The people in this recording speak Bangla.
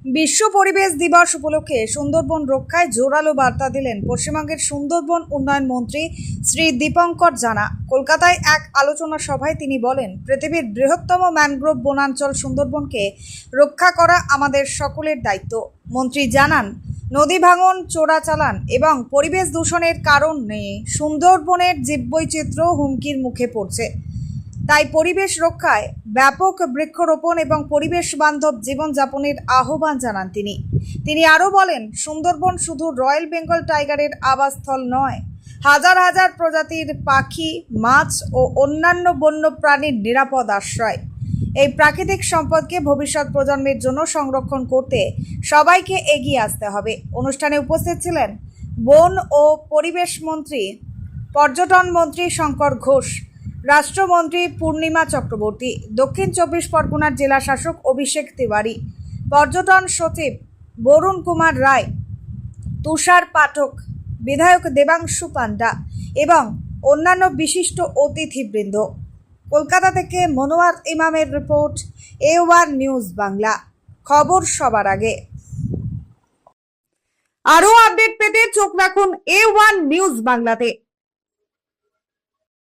বিশ্ব পরিবেশ দিবস উপলক্ষে সুন্দরবন রক্ষায় জোরালো বার্তা দিলেন পশ্চিমবঙ্গের সুন্দরবন উন্নয়ন মন্ত্রী শ্রী দীপঙ্কর জানা। কলকাতায় এক আলোচনা সভায় তিনি বলেন, পৃথিবীর বৃহত্তম ম্যানগ্রোভ বনাঞ্চল সুন্দরবনকে রক্ষা করা আমাদের সকলের দায়িত্ব। মন্ত্রী জানান, নদী ভাঙন, চোরাচালান এবং পরিবেশ দূষণের কারণে সুন্দরবনের জীববৈচিত্র্য হুমকির মুখে পড়ছে। তাই পরিবেশ রক্ষায় ব্যাপক বৃক্ষরোপণ এবং পরিবেশ বান্ধব জীবনযাপনের আহ্বান জানান তিনি আরও বলেন, সুন্দরবন শুধু রয়্যাল বেঙ্গল টাইগারের আবাসস্থল নয়, হাজার হাজার প্রজাতির পাখি, মাছ ও অন্যান্য বন্যপ্রাণীর নিরাপদ আশ্রয়। এই প্রাকৃতিক সম্পদকে ভবিষ্যৎ প্রজন্মের জন্য সংরক্ষণ করতে সবাইকে এগিয়ে আসতে হবে। অনুষ্ঠানে উপস্থিত ছিলেন বন ও পরিবেশ মন্ত্রী, পর্যটন মন্ত্রী শঙ্কর ঘোষ, রাষ্ট্রমন্ত্রী পূর্ণিমা চক্রবর্তী, দক্ষিণ 24 পরগনার জেলা শাসক অভিষেক তিওয়ারি, পর্যটন সচিব বরুণ কুমার রায়, তুষার পাঠক, বিধায়ক দেবাংশু পান্ডা এবং অন্যান্য বিশিষ্ট অতিথিবৃন্দ। কলকাতা থেকে মনোয়ার ইমামের রিপোর্ট, A1 নিউজ বাংলা, খবর সবার আগে। আরও আপডেট পেতে চোখ রাখুন A1 নিউজ বাংলাতে।